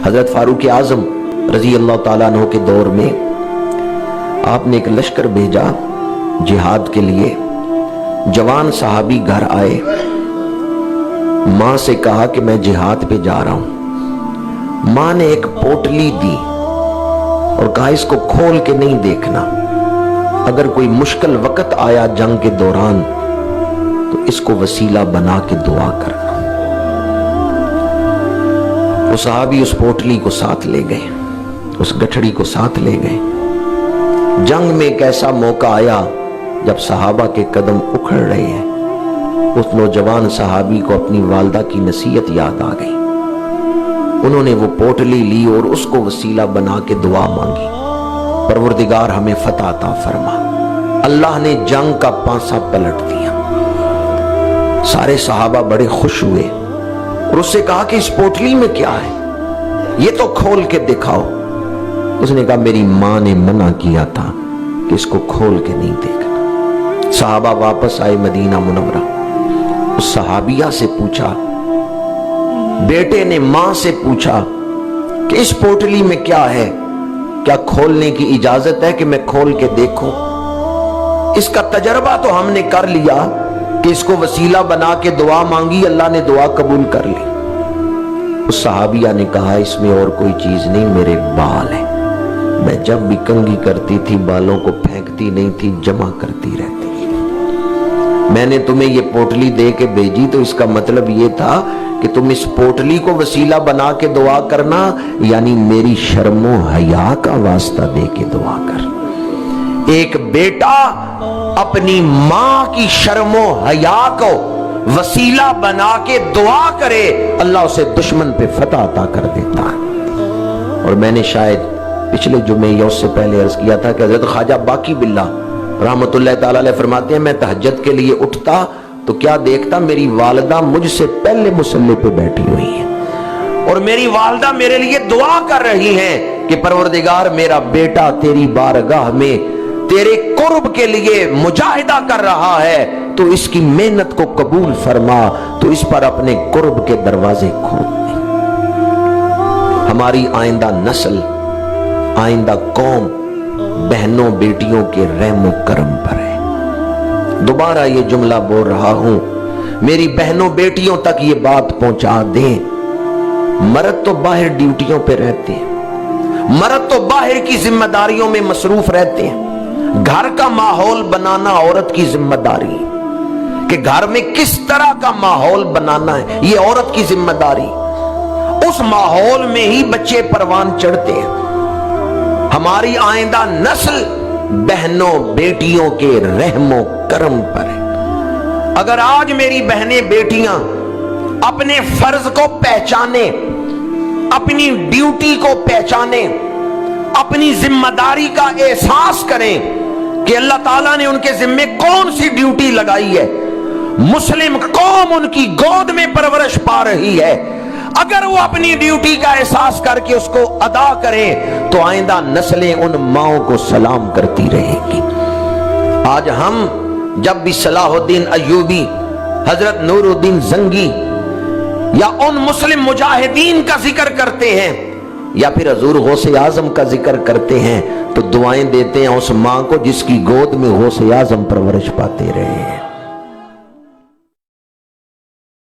حضرت فاروق اعظم رضی اللہ تعالیٰ عنہ کے دور میں آپ نے ایک لشکر بھیجا جہاد کے لیے. جوان صحابی گھر آئے, ماں سے کہا کہ میں جہاد پہ جا رہا ہوں. ماں نے ایک پوٹلی دی اور کہا اس کو کھول کے نہیں دیکھنا, اگر کوئی مشکل وقت آیا جنگ کے دوران تو اس کو وسیلہ بنا کے دعا کرنا. وہ صحابی اس پوٹلی کو ساتھ لے گئے, اس گٹھڑی کو ساتھ لے گئے. جنگ میں ایک ایسا موقع آیا جب صحابہ کے قدم اکھڑ رہے ہیں. اس نوجوان صحابی کو اپنی والدہ کی نصیحت یاد آ گئی. انہوں نے وہ پوٹلی لی اور اس کو وسیلہ بنا کے دعا مانگی, پروردگار ہمیں فتح عطا فرما. اللہ نے جنگ کا پانسا پلٹ دیا. سارے صحابہ بڑے خوش ہوئے اور اس سے کہا کہ اس پوٹلی میں کیا ہے, یہ تو کھول کے دکھاؤ. اس نے کہا میری ماں نے منع کیا تھا کہ اس کو کھول کے نہیں دیکھنا. صحابہ واپس آئے مدینہ منورہ. اس صحابیہ سے پوچھا, بیٹے نے ماں سے پوچھا کہ اس پوٹلی میں کیا ہے, کیا کھولنے کی اجازت ہے کہ میں کھول کے دیکھوں؟ اس کا تجربہ تو ہم نے کر لیا کہ اس کو وسیلہ بنا کے دعا مانگی, اللہ نے دعا قبول کر لی. اس صحابیہ نے کہا اس میں اور کوئی چیز نہیں, میرے بال ہیں. میں جب بھی کنگھی کرتی تھی بالوں کو پھینکتی نہیں تھی, جمع کرتی رہتی تھی. میں نے تمہیں یہ پوٹلی دے کے بھیجی تو اس کا مطلب یہ تھا کہ تم اس پوٹلی کو وسیلہ بنا کے دعا کرنا, یعنی میری شرم و حیا کا واسطہ دے کے دعا کر. ایک بیٹا اپنی ماں کی شرم و حیا کو وسیلہ بنا کے دعا کرے, اللہ اسے دشمن پہ فتح عطا کر دیتا ہے. اور میں نے شاید پچھلے جمعے یا اس سے پہلے عرض کیا تھا کہ حضرت خواجہ باقی باللہ رحمت اللہ تعالیٰ علیہ فرماتے ہیں میں تہجد کے لیے اٹھتا تو کیا دیکھتا, میری والدہ مجھ سے پہلے مصلی پہ بیٹھی ہوئی ہیں اور میری والدہ میرے لیے دعا کر رہی ہیں کہ پروردگار میرا بیٹا تیری بارگاہ میں تیرے قرب کے لیے مجاہدہ کر رہا ہے, تو اس کی محنت کو قبول فرما, تو اس پر اپنے قرب کے دروازے کھول دے. ہماری آئندہ نسل, آئندہ قوم بہنوں بیٹیوں کے رحم و کرم پر ہے. دوبارہ یہ جملہ بول رہا ہوں, میری بہنوں بیٹیوں تک یہ بات پہنچا دیں. مرد تو باہر ڈیوٹیوں پہ رہتے ہیں, مرد تو باہر کی ذمہ داریوں میں مصروف رہتے ہیں. گھر کا ماحول بنانا عورت کی ذمہ داری ہے کہ گھر میں کس طرح کا ماحول بنانا ہے, یہ عورت کی ذمہ داری. اس ماحول میں ہی بچے پروان چڑھتے ہیں. ہماری آئندہ نسل بہنوں بیٹیوں کے رحم و کرم پر ہے. اگر آج میری بہنیں بیٹیاں اپنے فرض کو پہچانے, اپنی ڈیوٹی کو پہچانے, اپنی ذمہ داری کا احساس کریں کہ اللہ تعالیٰ نے ان کے ذمے کون سی ڈیوٹی لگائی ہے, مسلم قوم ان کی گود میں پرورش پا رہی ہے, اگر وہ اپنی ڈیوٹی کا احساس کر کے اس کو ادا کریں تو آئندہ نسلیں ان ماؤں کو سلام کرتی رہیں گی. آج ہم جب بھی صلاح الدین ایوبی, حضرت نور الدین زنگی یا ان مسلم مجاہدین کا ذکر کرتے ہیں یا پھر حضور غوث اعظم کا ذکر کرتے ہیں تو دعائیں دیتے ہیں اس ماں کو جس کی گود میں غوث اعظم پرورش پاتے رہے ہیں.